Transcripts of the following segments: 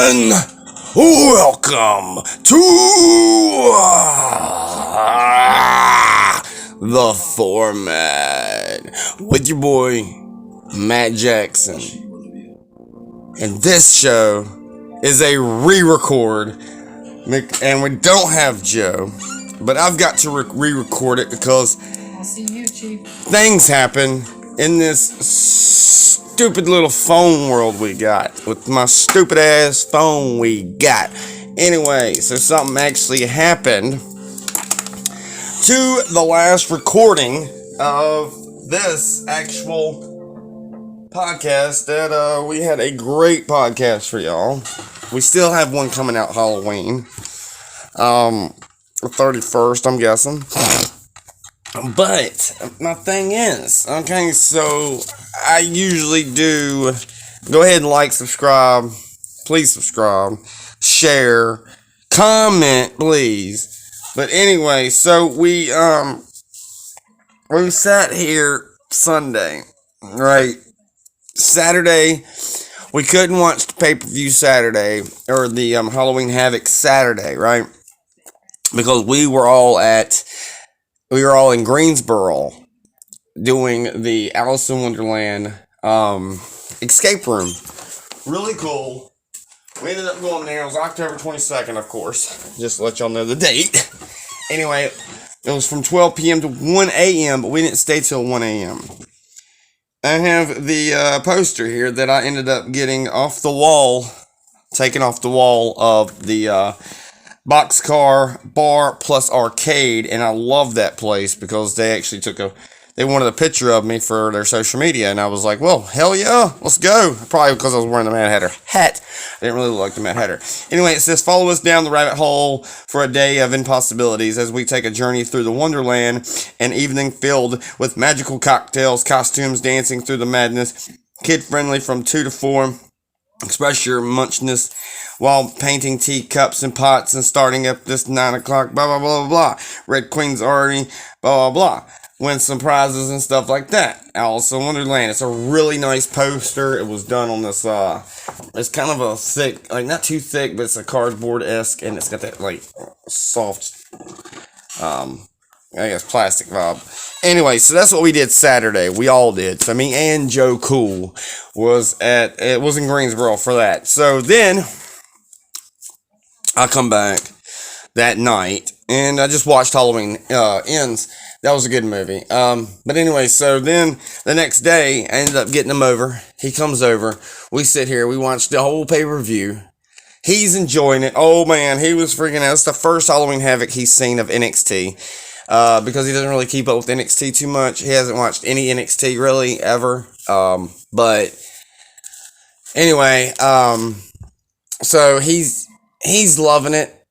gentlemen, welcome to the Format with your boy Matt Jackson. And this show is a re-record, and we don't have Joe, but I've got to re-record it because things happen in this stupid little phone world we got, with my stupid ass phone we got. Anyway, so something actually happened to the last recording of this actual podcast that we had a great podcast for y'all. We still have one coming out Halloween, the 31st, I'm guessing. But my thing is, okay, so I usually do go ahead and like, subscribe, please subscribe, share, comment, please. But anyway, so we sat here Sunday, right? Saturday, we couldn't watch the pay-per-view Saturday, or the Halloween Havoc Saturday, right? Because we were all in Greensboro doing the Alice in Wonderland escape room. Really cool. We ended up going there. It was October 22nd, of course. Just to let y'all know the date. Anyway, it was from 12 p.m. to 1 a.m., but we didn't stay till 1 a.m. I have the poster here that I ended up getting off the wall, taken off the wall of the Boxcar Bar Plus Arcade, and I love that place because they actually they wanted a picture of me for their social media, and I was like, well, hell yeah, let's go. Probably because I was wearing the Mad Hatter hat. I didn't really look like the Mad Hatter. Anyway, it says, follow us down the rabbit hole for a day of impossibilities as we take a journey through the Wonderland, an evening filled with magical cocktails, costumes, dancing through the madness, kid-friendly from 2 to 4. Express your munchness while painting teacups and pots and starting up this 9 o'clock, blah, blah, blah, blah, blah. Red Queen's already, blah, blah, blah. Win some prizes and stuff like that. Alice in Wonderland. It's a really nice poster. It was done on this, it's kind of a thick, like not too thick, but it's a cardboard-esque, and it's got that, like, soft, I guess plastic vibe. Anyway, so that's what we did Saturday. We all did. So me and Joe Cool was in Greensboro for that. So then I come back that night and I just watched Halloween Ends. That was a good movie. But anyway, so then the next day I ended up getting him over. He comes over. We sit here. We watched the whole pay-per-view. He's enjoying it. Oh man, he was freaking out. It's the first Halloween Havoc he's seen of NXT. Because he doesn't really keep up with NXT too much. He hasn't watched any NXT really ever. But anyway, so he's loving it.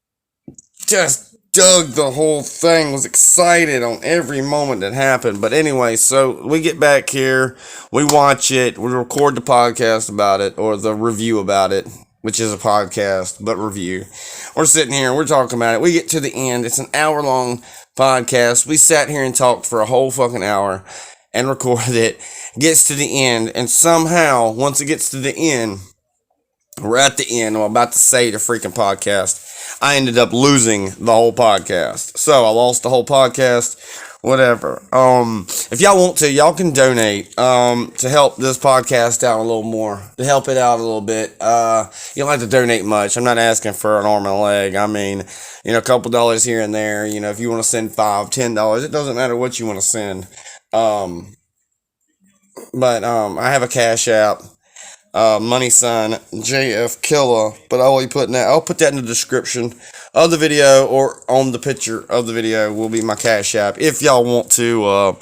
Just dug the whole thing. Was excited on every moment that happened. But anyway, so we get back here, we watch it, we record the podcast about it, or the review about it, which is a podcast, but review. We're sitting here, we're talking about it. We get to the end. It's an hour-long podcast. We sat here and talked for a whole fucking hour and recorded it. Gets to the end, and somehow, once it gets to the end, we're at the end. I'm about to say the freaking podcast. I ended up losing the whole podcast. So I lost the whole podcast. Whatever. If y'all want to, y'all can donate to help this podcast out a little more, to help it out a little bit. You don't have to donate much. I'm not asking for an arm and a leg. I mean, a couple dollars here and there. If you want to send $5, $10, it doesn't matter what you want to send. But I have a Cash App, money sign JF Killer. But I'll put that in the description of the video, or on the picture of the video will be my Cash App. If y'all want to,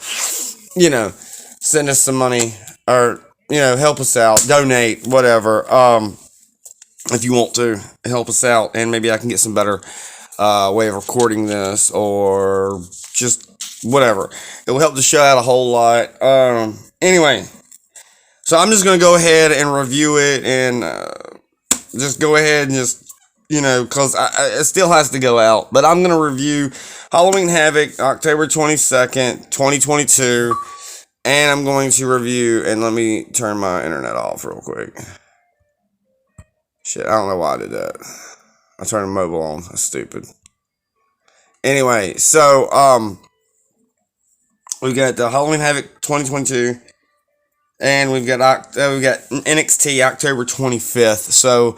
send us some money, or, help us out, donate, whatever. If you want to help us out, and maybe I can get some better way of recording this, or just whatever. It will help the show out a whole lot. Anyway, so I'm just going to go ahead and review it, and just go ahead and just, because it still has to go out. But I'm going to review Halloween Havoc, October 22nd, 2022. And I'm going to review, and let me turn my internet off real quick. Shit, I don't know why I did that. I turned the mobile on. That's stupid. Anyway, so we got the Halloween Havoc 2022, and we've got NXT October 25th. So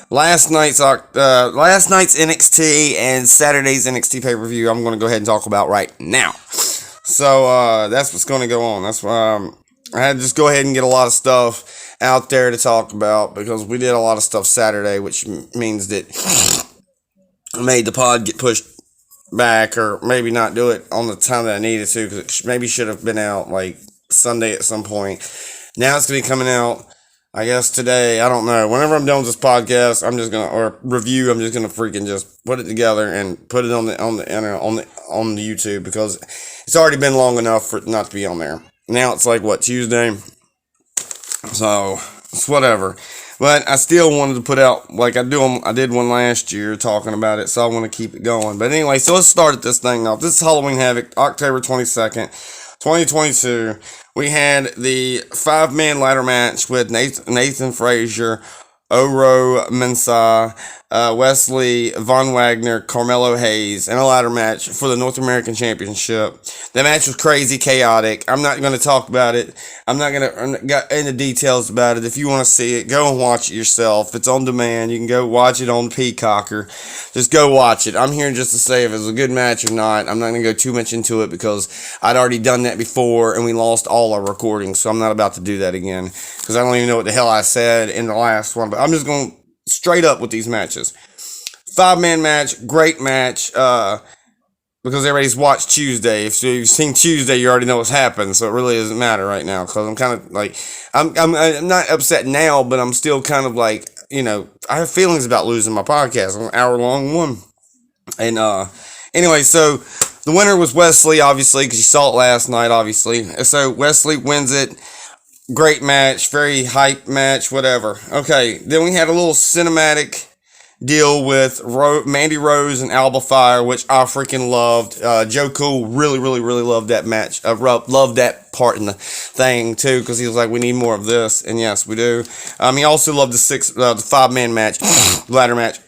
last night's NXT and Saturday's NXT pay per view, I'm going to go ahead and talk about right now. So that's what's going to go on. That's why I had to just go ahead and get a lot of stuff out there to talk about, because we did a lot of stuff Saturday, which means that made the pod get pushed back, or maybe not do it on the time that I needed to, because it maybe should have been out like Sunday at some point. Now it's going to be coming out, I guess, today. I don't know. Whenever I'm done with this podcast, I'm just going to, or review, I'm just going to freaking just put it together and put it on the YouTube, because it's already been long enough for it not to be on there. Now it's like, what, Tuesday? So it's whatever. But I still wanted to put out, like I did one last year talking about it, so I want to keep it going. But anyway, so let's start this thing off. This is Halloween Havoc, October 22nd, 2022. We had the 5-man ladder match with Nathan Frazier, Oro Mensah, Wesley Von Wagner, Carmelo Hayes, and a ladder match for the North American Championship. The match was crazy, chaotic. I'm not going to talk about it. I'm not going to get into details about it. If you want to see it, go and watch it yourself. It's on demand. You can go watch it on Peacocker. Just go watch it. I'm here just to say if it was a good match or not. I'm not going to go too much into it, because I'd already done that before and we lost all our recordings, so I'm not about to do that again, because I don't even know what the hell I said in the last one. But I'm just going straight up with these matches. 5-man match, great match, because everybody's watched Tuesday. If you've seen Tuesday, you already know what's happened, so it really doesn't matter right now, because I'm kind of like, I'm not upset now, but I'm still kind of like, I have feelings about losing my podcast, an hour-long one. And anyway, so the winner was Wesley, obviously, because you saw it last night, obviously. So Wesley wins it. Great match, very hype match, whatever. Okay, then we had a little cinematic deal with Mandy Rose and Alba Fire, which I freaking loved. Joe Cool really loved that match. Loved that part in the thing too, because he was like, we need more of this, and yes, we do. He also loved the 5-man match, ladder match.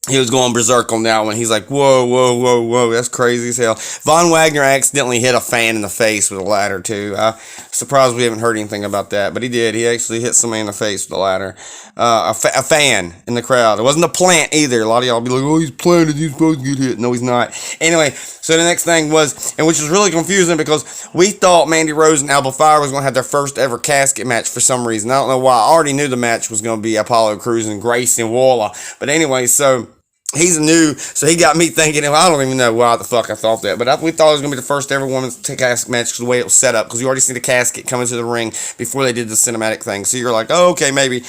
He was going berserk on that one. He's like, whoa, that's crazy as hell. Von Wagner accidentally hit a fan in the face with a ladder, too. I'm surprised we haven't heard anything about that, but he did. He actually hit somebody in the face with a ladder. A fan in the crowd. It wasn't a plant either. A lot of y'all be like, oh, he's planted. He's supposed to get hit. No, he's not. Anyway, so the next thing was, and which was really confusing, because we thought Mandy Rose and Alba Fire was going to have their first ever casket match for some reason. I don't know why. I already knew the match was going to be Apollo Crews and Grayson Waller. But anyway, so he's new, so he got me thinking, I don't even know why the fuck I thought that, but we thought it was going to be the first ever women's casket match, because the way it was set up, because you already seen the casket coming to the ring before they did the cinematic thing, so you're like, oh, okay, maybe.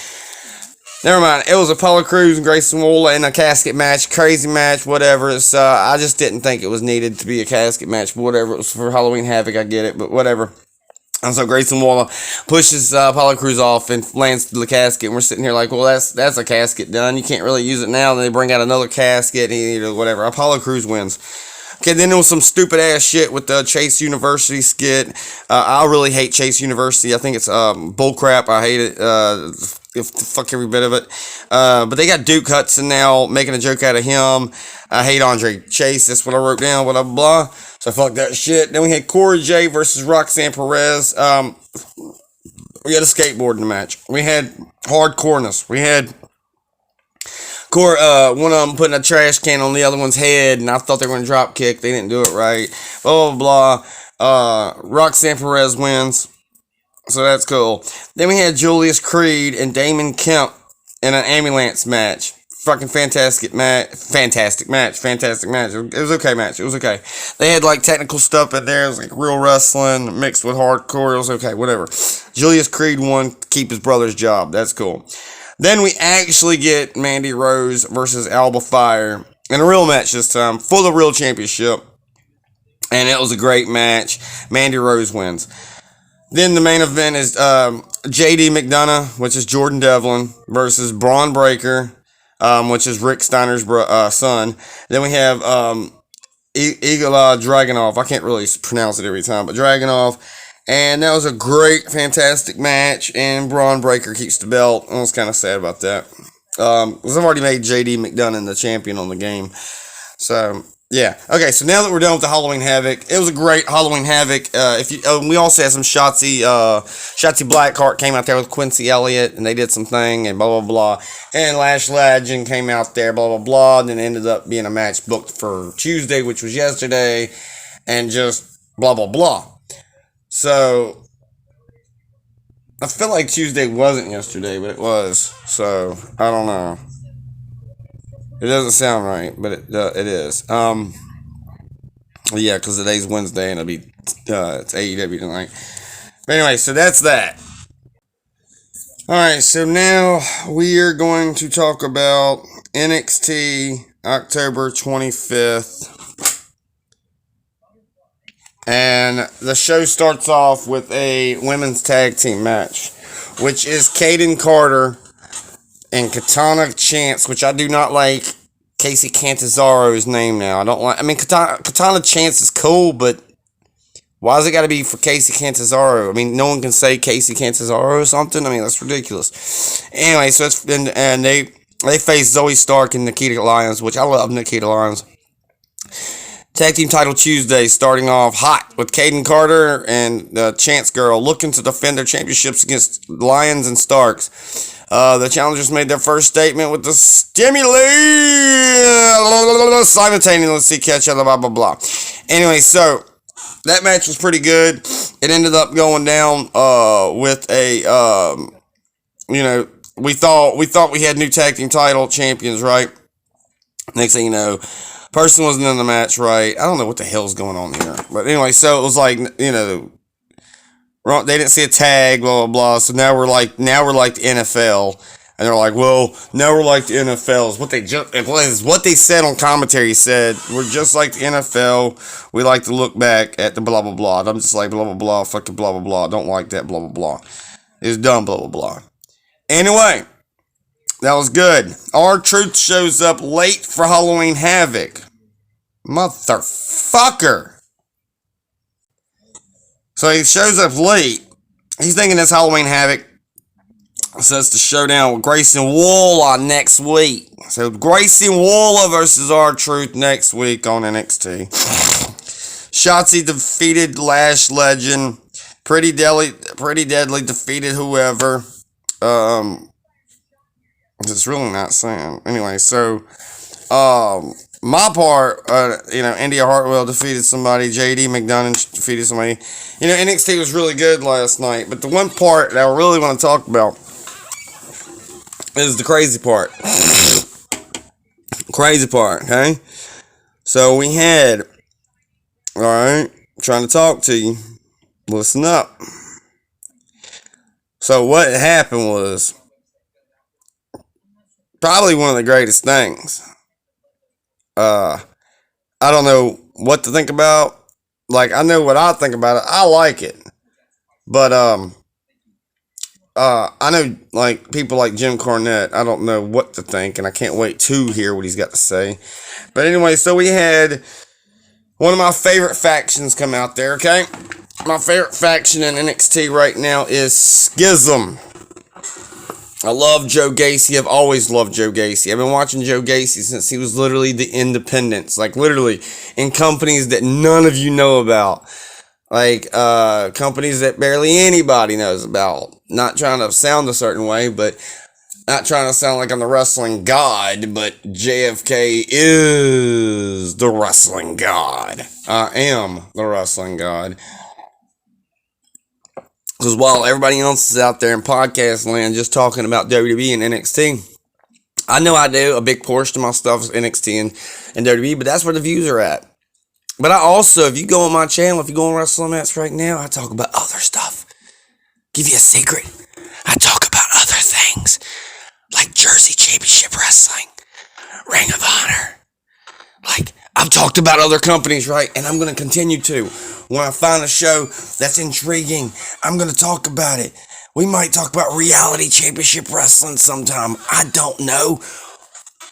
Never mind, it was Apollo Crews and Grayson Waller in a casket match, crazy match, whatever. It's, I just didn't think it was needed to be a casket match, but whatever, it was for Halloween Havoc, I get it, but whatever. And so Grayson Waller pushes Apollo Crews off and lands the casket, and we're sitting here like, well, that's a casket done. You can't really use it now. And they bring out another casket, and whatever. Apollo Crews wins. Okay, then there was some stupid ass shit with the Chase University skit. I really hate Chase University. I think it's bullcrap. I hate it. Fuck every bit of it. But they got Duke Hudson now making a joke out of him. I hate Andre Chase. That's what I wrote down. Blah, blah, blah. So fuck that shit. Then we had Corey J versus Roxanne Perez. We had a skateboarding match. We had hardcoreness. We had one of them putting a trash can on the other one's head, and I thought they were going to drop kick. They didn't do it right. Blah, blah, blah. Roxanne Perez wins. So that's cool. Then we had Julius Creed and Damon Kemp in an ambulance match. Fucking fantastic match. It was okay match. It was okay. They had like technical stuff in there. It was like real wrestling mixed with hardcore. It was okay. Whatever. Julius Creed won to keep his brother's job. That's cool. Then we actually get Mandy Rose versus Alba Fire in a real match this time for the real championship. And it was a great match. Mandy Rose wins. Then the main event is JD McDonough, which is Jordan Devlin, versus Braun Breaker, which is Rick Steiner's son. Then we have Igor Dragunov. I can't really pronounce it every time, but Dragunov. And that was a great, fantastic match. And Braun Breaker keeps the belt. I was kind of sad about that. Because I've already made JD McDonough the champion on the game. So yeah, okay. So now that we're done with the Halloween Havoc, it was a great Halloween Havoc. We also had some Shotzi Blackheart came out there with Quincy Elliott, and they did some thing and blah blah blah. And Lash Legend came out there, blah blah blah. And then it ended up being a match booked for Tuesday, which was yesterday, and just blah blah blah. So I feel like Tuesday wasn't yesterday, but it was. So I don't know. It doesn't sound right, but it is. Yeah, because today's Wednesday and it'll be it's AEW tonight. But anyway, so that's that. All right, so now we are going to talk about NXT October 25th. And the show starts off with a women's tag team match, which is Kaden Carter and Katana Chance, which I do not like Casey Cantazaro's name now. I don't like. I mean, Katana Chance is cool, but why does it got to be for Casey Cantazzaro? I mean, no one can say Casey Cantazzaro or something. I mean, that's ridiculous. Anyway, so it's and they face Zoe Stark and Nikita Lyons, which I love Nikita Lyons. Tag Team Title Tuesday starting off hot with Kaden Carter and the Chance Girl looking to defend their championships against Lyons and Starks. The challengers made their first statement with the simultaneously catch other blah blah blah. Anyway, so that match was pretty good. It ended up going down with a we thought we had new tag team title champions, right? Next thing you know, person wasn't in the match, right? I don't know what the hell's going on here. But anyway, so it was like, they didn't see a tag, blah, blah, blah. So now we're like the NFL. And they're like, well, now we're like the NFL. Is what they said on commentary said. We're just like the NFL. We like to look back at the blah, blah, blah. I'm just like, blah, blah, blah, fucking blah, blah, blah. Don't like that, blah, blah, blah. It's dumb, blah, blah, blah. Anyway, that was good. R-Truth shows up late for Halloween Havoc. Motherfucker. So he shows up late. He's thinking it's Halloween Havoc. So it's the showdown with Grayson Waller next week. So Grayson Waller versus R-Truth next week on NXT. Shotzi defeated Lash Legend. Pretty Deadly defeated whoever. It's really not saying. Anyway, so my part, India Hartwell defeated somebody. JD McDonough defeated somebody. NXT was really good last night. But the one part that I really want to talk about is the crazy part. Crazy part, okay? So we had, alright, trying to talk to you. Listen up. So what happened was probably one of the greatest things. I don't know what to think about. Like, I know what I think about it. I like it. But, I know, like, people like Jim Cornette, I don't know what to think, and I can't wait to hear what he's got to say. But anyway, so we had one of my favorite factions come out there, okay? My favorite faction in NXT right now is Schism. I love Joe Gacy. I've always loved Joe Gacy. I've been watching Joe Gacy since he was literally the Independents. Like, literally, in companies that none of you know about. Like, companies that barely anybody knows about. Not trying to sound a certain way, but not trying to sound like I'm the wrestling god, but JFK is the wrestling god. I am the wrestling god. Because while everybody else is out there in podcast land just talking about WWE and NXT, I know I do. A big portion of my stuff is NXT and WWE, but that's where the views are at. But I also, if you go on my channel, if you go on Wrestling Mats right now, I talk about other stuff. Give you a secret. I talk about other things. Like Jersey Championship Wrestling. Ring of Honor. Like, I've talked about other companies, right? And I'm going to continue to. When I find a show that's intriguing, I'm going to talk about it. We might talk about Reality Championship Wrestling sometime. I don't know.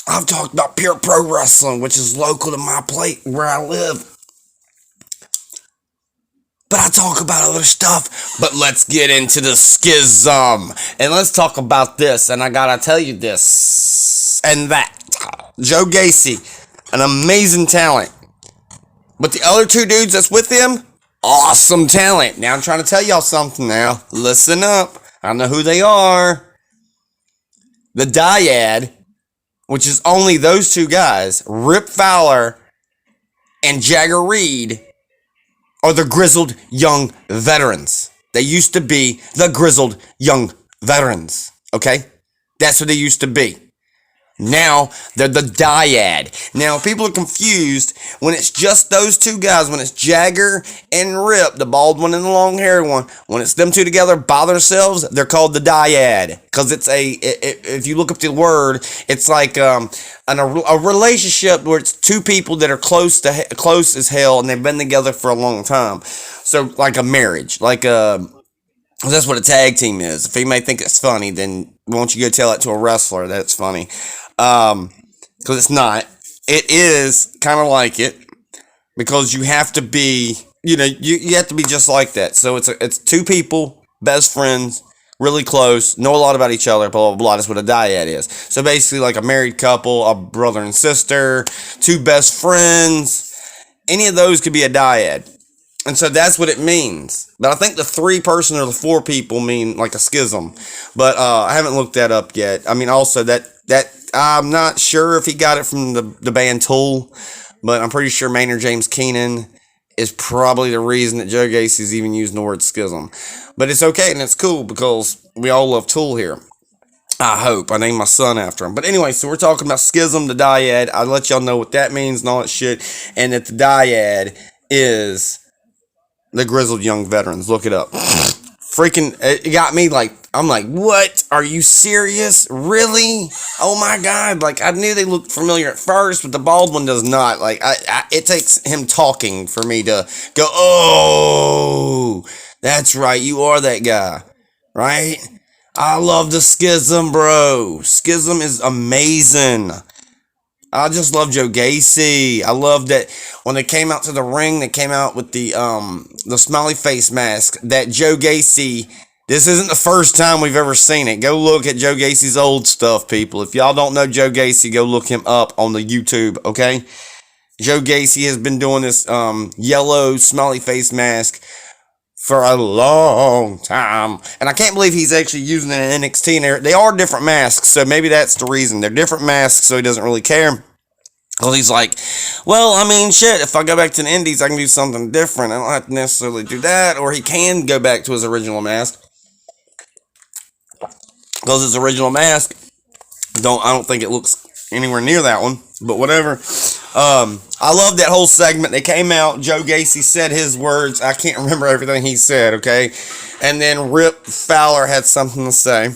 I've talked about Pure Pro Wrestling, which is local to my place where I live. but I talk about other stuff. But let's get into the schism. And let's talk about this. And I gotta tell you this and that. Joe Gacy, an amazing talent. But the other two dudes that's with him, awesome talent. Now I'm trying to tell y'all something now. Listen up. I know who they are. The dyad, which is only those two guys, Rip Fowler and Jagger Reed, are the grizzled young veterans. They used to be the grizzled young veterans. Okay? That's what they used to be. Now, they're the dyad. Now, people are confused when it's just those two guys, when it's Jagger and Rip, the bald one and the long-haired one. When it's them two together by themselves, they're called the dyad. Because if you look up the word, it's like a relationship where it's two people that are close as hell, and they've been together for a long time. So, like a marriage, that's what a tag team is. If you may think it's funny, then why don't you go tell it to a wrestler that's funny? Because it's not. It is kind of like it, because you have to be, you have to be just like that. So it's two people, best friends, really close, know a lot about each other, blah, blah, blah. That's what a dyad is. So basically like a married couple, a brother and sister, two best friends. Any of those could be a dyad. And so that's what it means. But I think the 3-person or the 4 people mean like a schism. But I haven't looked that up yet. I mean, also that I'm not sure if he got it from the band Tool, but I'm pretty sure Maynard James Keenan is probably the reason that Joe Gacy's even using the word schism. But it's okay and it's cool because we all love Tool here. I hope. I named my son after him. But anyway, so we're talking about schism, the dyad. I'll let y'all know what that means and all that shit. And that the dyad is the grizzled young veterans. Look it up. Freaking, it got me like, I'm like, what? Are you serious? Really? Oh my God. Like, I knew they looked familiar at first, but the bald one does not. Like, it takes him talking for me to go, oh, that's right. You are that guy. Right? I love the schism, bro. Schism is amazing. I just love Joe Gacy. I love that when they came out to the ring, they came out with the smiley face mask. That Joe Gacy, this isn't the first time we've ever seen it. Go look at Joe Gacy's old stuff, people. If y'all don't know Joe Gacy, go look him up on the YouTube, okay? Joe Gacy has been doing this yellow smiley face mask for a long time. And I can't believe he's actually using it in NXT. And they are different masks, so maybe that's the reason. They're different masks, so he doesn't really care. Because he's like, well, I mean, shit, if I go back to the Indies, I can do something different. I don't have to necessarily do that. Or he can go back to his original mask. Because his original mask, I don't think it looks anywhere near that one. But whatever. I love that whole segment. They came out. Joe Gacy said his words. I can't remember everything he said, okay? And then Rip Fowler had something to say.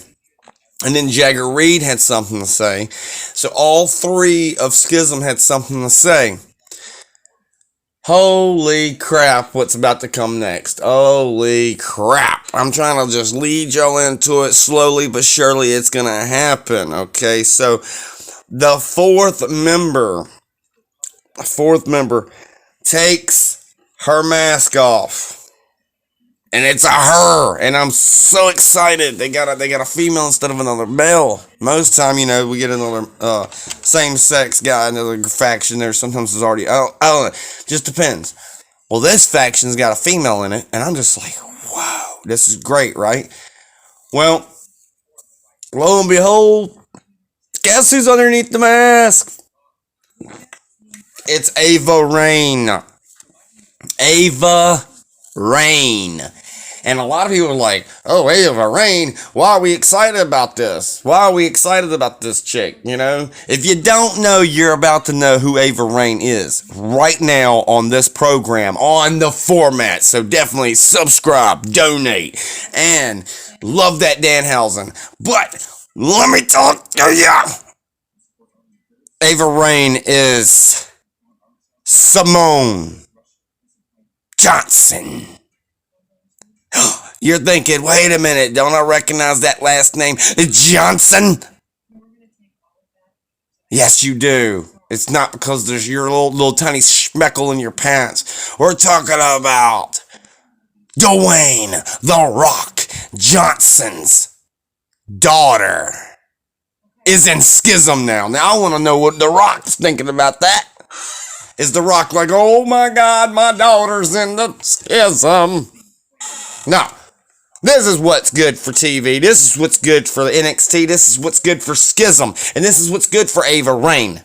And then Jagger Reed had something to say. So all 3 of Schism had something to say. Holy crap, what's about to come next? Holy crap. I'm trying to just lead y'all into it slowly, but surely it's going to happen, okay? So the fourth member takes her mask off. And it's a her, and I'm so excited. They got a female instead of another male. Most time, we get another same-sex guy, another faction there. Sometimes it's already, I don't know, just depends. Well, this faction's got a female in it, and I'm just like, wow, this is great, right? Well, lo and behold, guess who's underneath the mask? It's Ava Raine. Ava Raine. And a lot of people are like, oh, Ava Raine, why are we excited about this? Why are we excited about this chick, If you don't know, you're about to know who Ava Raine is right now on this program, on the Formatt. So definitely subscribe, donate, and love that Danhausen. But let me talk to ya. Ava Raine is Simone Johnson. You're thinking, wait a minute, don't I recognize that last name? Johnson? Yes, you do. It's not because there's your little tiny schmeckle in your pants. We're talking about Dwayne The Rock Johnson's daughter is in schism now. Now I want to know what The Rock's thinking about that. Is The Rock like, oh my God, my daughter's in the schism? No. This is what's good for TV. This is what's good for the NXT. This is what's good for Schism. And this is what's good for Ava Raine.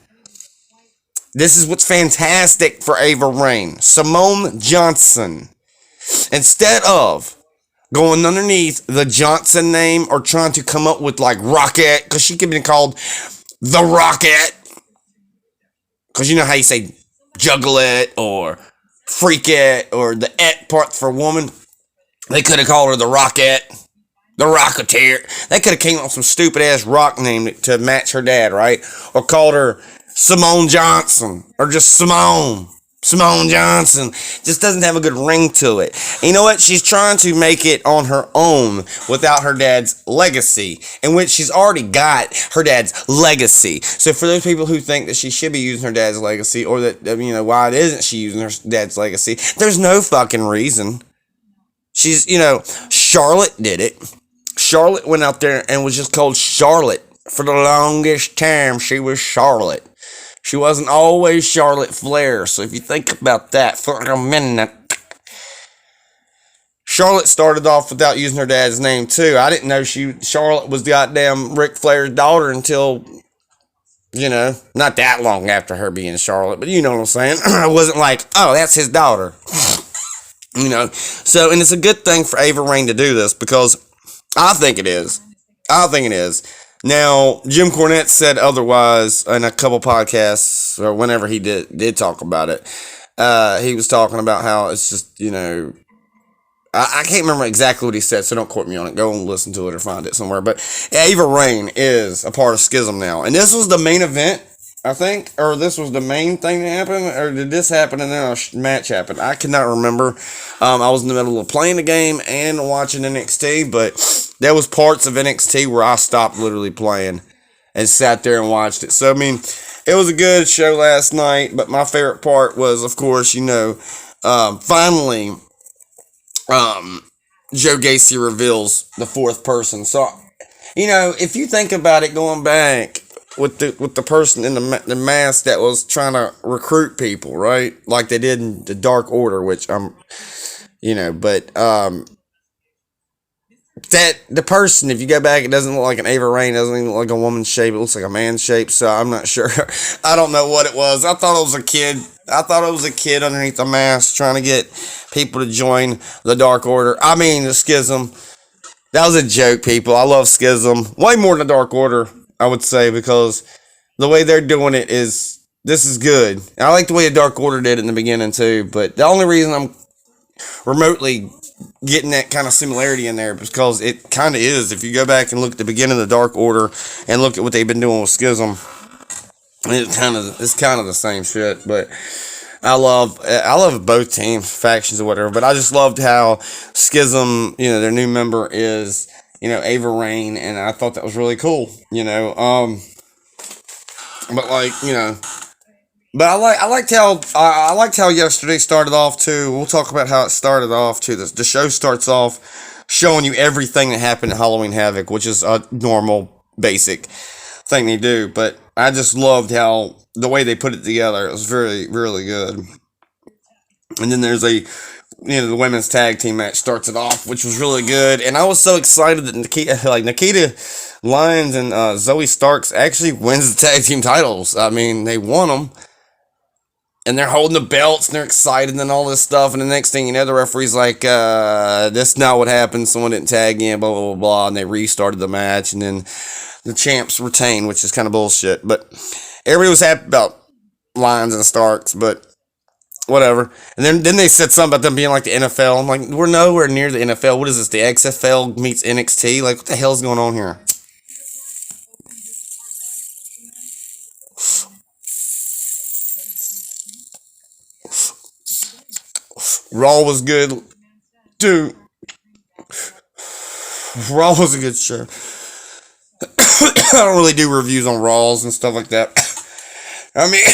This is what's fantastic for Ava Raine. Simone Johnson. Instead of going underneath the Johnson name or trying to come up with like Rocket, because she could be called the Rocket. Because you know how you say juggle it or freak it or the et part for woman. They could have called her the Rocket, the Rocketeer. They could have came up with some stupid ass rock name to match her dad, right? Or called her Simone Johnson or just Simone. Simone Johnson just doesn't have a good ring to it. And you know what? She's trying to make it on her own without her dad's legacy, in which she's already got her dad's legacy. So for those people who think that she should be using her dad's legacy, or that, you know, why isn't she using her dad's legacy? There's no fucking reason. She's, you know, Charlotte did it. Charlotte went out there and was just called Charlotte. For the longest time, she was Charlotte. She wasn't always Charlotte Flair. So if you think about that for a minute. Charlotte started off without using her dad's name too. I didn't know Charlotte was goddamn Ric Flair's daughter until, you know, not that long after her being Charlotte. But you know what I'm saying. I wasn't like, oh, that's his daughter. You know, so, and it's a good thing for Ava Raine to do this, because I think it is. Now, Jim Cornette said otherwise in a couple podcasts, or whenever he did talk about it. He was talking about how it's just, you know, I can't remember exactly what he said, so don't quote me on it. Go and listen to it or find it somewhere. But Ava Raine is a part of Schism now. And this was the main event, I think, or this was the main thing that happened, or did this happen and then a match happened? I cannot remember. I was in the middle of playing the game and watching NXT, but there was parts of NXT where I stopped literally playing and sat there and watched it. So, I mean, it was a good show last night, but my favorite part was, of course, you know, finally, Joe Gacy reveals the fourth person. So, you know, if you think about it going back, with the person in the mask that was trying to recruit people, right? Like they did in the Dark Order, which you know, but that the person, if you go back, it doesn't look like an Ava Raine, doesn't even look like a woman's shape. It looks like a man's shape. So I'm not sure. I don't know what it was. I thought it was a kid. Underneath the mask trying to get people to join the Dark Order. I mean the Schism. That was a joke, people. I love Schism way more than the Dark Order, I would say, because the way they're doing it this is good. I like the way the Dark Order did it in the beginning too, but the only reason I'm remotely getting that kind of similarity in there is because it kind of is. If you go back and look at the beginning of the Dark Order and look at what they've been doing with Schism, it's kind of the same shit. But I love both teams, factions or whatever, but I just loved how Schism, you know, their new member is, you know, Ava Raine, and I thought that was really cool, you know. But like, you know, but I liked how yesterday started off too. We'll talk about how it started off too. The show starts off showing you everything that happened at Halloween Havoc, which is a normal, basic thing they do. But I just loved how the way they put it together. It was very, really good. And then there's the women's tag team match starts it off, which was really good. And I was so excited that Nikita Lyons and Zoe Starks actually wins the tag team titles. I mean, they won them. And they're holding the belts, and they're excited, and all this stuff. And the next thing you know, the referee's like, that's not what happened. Someone didn't tag in, blah, blah, blah, blah. And they restarted the match. And then the champs retain, which is kind of bullshit. But everybody was happy about Lyons and Starks, but whatever. And then they said something about them being like the NFL. I'm like, we're nowhere near the NFL. What is this, the XFL meets NXT? Like, what the hell's going on here? Raw was good. Dude. Raw was a good show. I don't really do reviews on Raws and stuff like that. I mean,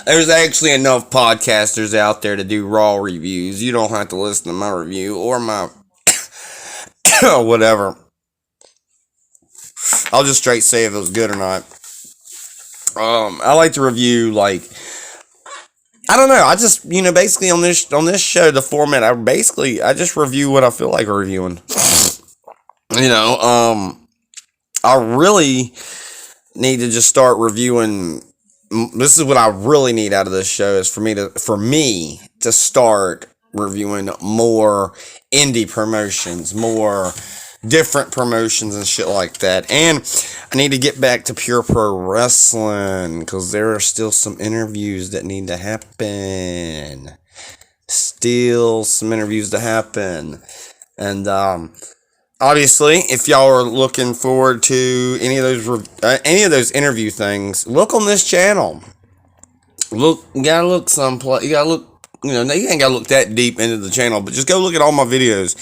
There's actually enough podcasters out there to do raw reviews. You don't have to listen to my review or my whatever. I'll just straight say if it was good or not. I like to review, like, I don't know. I just, basically on this show, the format, I just review what I feel like reviewing. You know, I really need to just start reviewing. This is what I really need out of this show, is for me to start reviewing more indie promotions, more different promotions and shit like that. And I need to get back to pure pro wrestling, because there are still some interviews that need to happen. Still some interviews to happen. And obviously, if y'all are looking forward to any of those interview things, look on this channel. You gotta look someplace. You gotta look. You ain't gotta look that deep into the channel, but just go look at all my videos.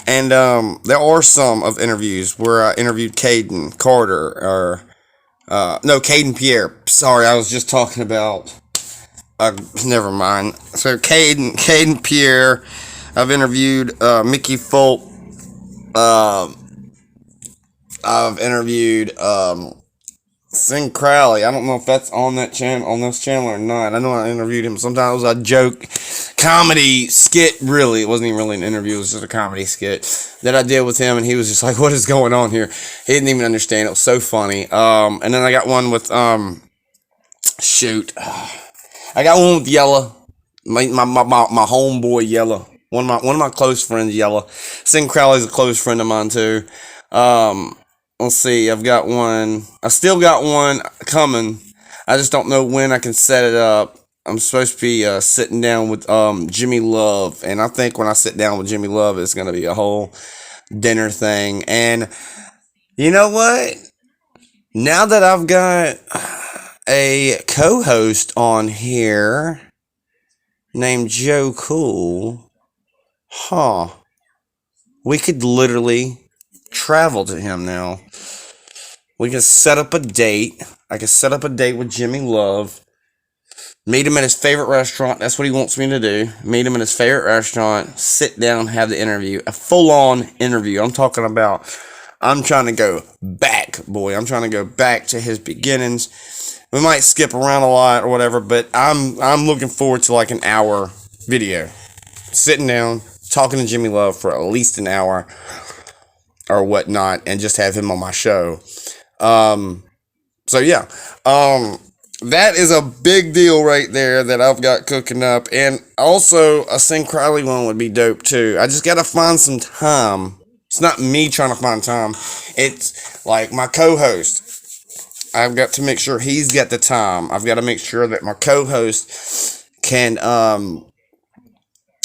And there are some of interviews where I interviewed Caden Carter, Caden Pierre. Sorry, I was just talking about. Never mind. So Caden Pierre. I've interviewed Mickey Folk. I've interviewed Sing Crowley. I don't know if that's on this channel or not. I know I interviewed him. Sometimes I joke, comedy skit. Really, it wasn't even really an interview. It was just a comedy skit that I did with him, and he was just like, "What is going on here?" He didn't even understand. It was so funny. And then I got one with I got one with Yella, my homeboy Yella. One of my close friends, Yella. Sing Crowley's a close friend of mine too. Let's see. I still got one coming. I just don't know when I can set it up. I'm supposed to be sitting down with Jimmy Love, and I think when I sit down with Jimmy Love, it's gonna be a whole dinner thing. And you know what? Now that I've got a co-host on here named Joe Cool, we could literally travel to him now. We can set up a date. I can set up a date with Jimmy Love. Meet him at his favorite restaurant. That's what he wants me to do. Meet him at his favorite restaurant. Sit down, have the interview. A full-on interview. I'm trying to go back, boy. I'm trying to go back to his beginnings. We might skip around a lot or whatever, but I'm looking forward to like an hour video. Sitting down, talking to Jimmy Love for at least an hour or whatnot, and just have him on my show. So yeah, that is a big deal right there that I've got cooking up. And also a Sing Crowley one would be dope too. I just gotta find some time. It's not me trying to find time. It's like my co-host. I've got to make sure he's got the time. I've got to make sure that my co-host can,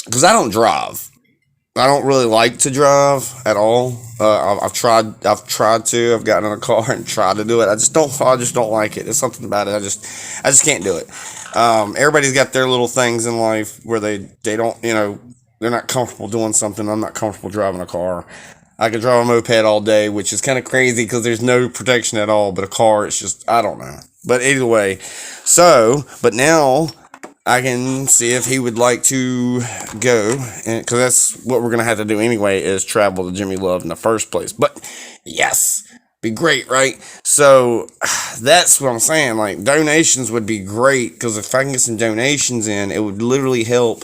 because I don't drive. I don't really like to drive at all. I've tried to. I've gotten in a car and tried to do it. I just don't like it. There's something about it. I just can't do it. Everybody's got their little things in life where they don't, they're not comfortable doing something. I'm not comfortable driving a car. I could drive a moped all day, which is kind of crazy because there's no protection at all. But a car, it's just, I don't know. But either way, but now I can see if he would like to go, because that's what we're going to have to do anyway, is travel to Jimmy Love in the first place. But yes, be great, right? So that's what I'm saying. Like, donations would be great, because if I can get some donations in, it would literally help,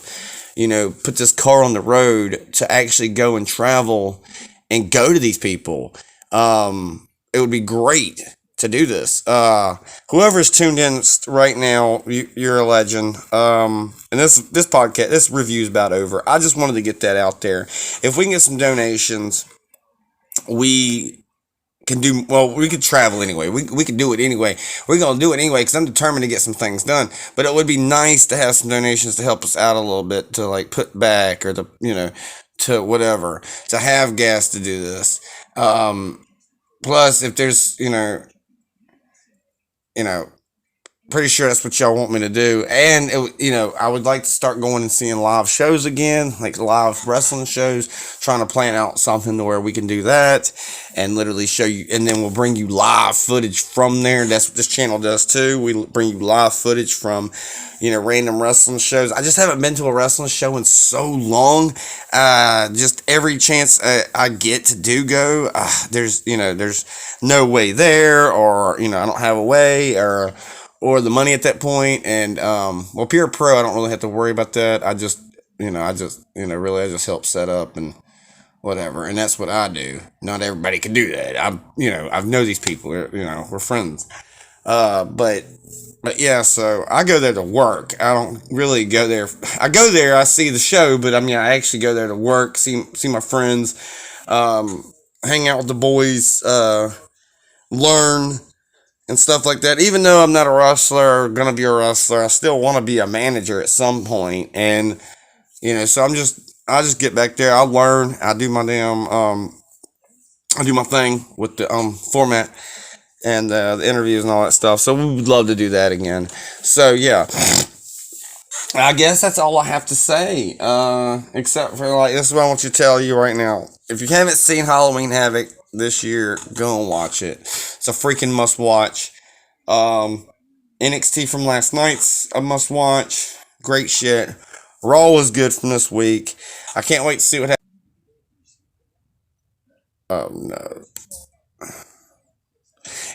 put this car on the road to actually go and travel and go to these people. It would be great to do this. Whoever's tuned in right now, you're a legend. And this podcast, this review's about over. I just wanted to get that out there. If we can get some donations, we could travel anyway. We could do it anyway. We're going to do it anyway because I'm determined to get some things done. But it would be nice to have some donations to help us out a little bit, to like put back, or to, to whatever, to have gas to do this. Plus, if there's, pretty sure that's what y'all want me to do. And I would like to start going and seeing live shows again, like live wrestling shows. Trying to plan out something to where we can do that and literally show you, and then we'll bring you live footage from there. That's what this channel does too. We bring you live footage from random wrestling shows. I just haven't been to a wrestling show in so long. Just every chance I get to do go, there's no way there, or I don't have a way, or the money at that point. And well, Pure Pro, I don't really have to worry about that. I just really I just help set up and whatever, and that's what I do. Not everybody can do that. I know these people. We're friends. But yeah, so I go there to work. I don't really go there. I go there, I see the show, but I actually go there to work, see my friends, hang out with the boys, learn and stuff like that. Even though I'm not a wrestler or gonna be a wrestler, I still want to be a manager at some point. And so I just get back there. I learn. I do my damn I do my thing with the format and the interviews and all that stuff. So we would love to do that again. So yeah, I guess that's all I have to say. Except for this is what I want you to tell you right now. If you haven't seen Halloween Havoc this year, go and watch it. It's a freaking must watch. NXT from last night's a must watch. Great shit. Raw was good from this week. I can't wait to see what happens. Oh no.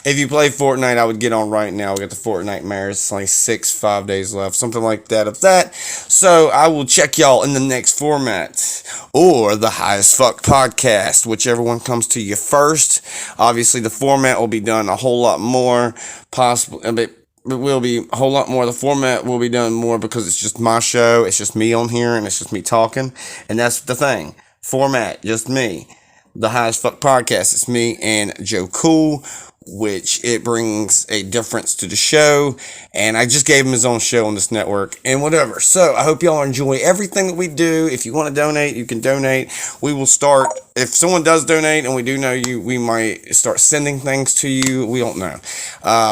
If you play Fortnite, I would get on right now. We got the Fortnite Mares. It's like 5 days left. Something like that of that. So I will check y'all in the next format. Or the High as Fuck podcast. Whichever one comes to you first. Obviously, the format will be done a whole lot more. Possibly, but it will be a whole lot more. The format will be done more because it's just my show. It's just me on here and it's just me talking. And that's the thing. Format, just me. The High as Fuck podcast. It's me and Joe Cool, which it brings a difference to the show. And I just gave him his own show on this network and whatever. So I hope y'all enjoy everything that we do. If you want to donate, you can donate. We will start, if someone does donate and we do know you, we might start sending things to you. We don't know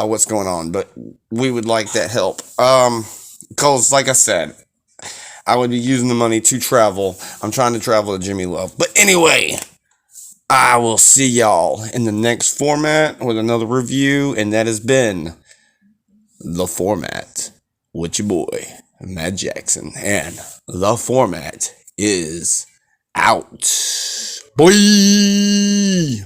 what's going on, but we would like that help. Because like I said, I would be using the money to travel. I'm trying to travel to Jimmy Love. But anyway, I will see y'all in the next format with another review, and that has been The Format with your boy, Matt Jackson, and The Format is out. Boy!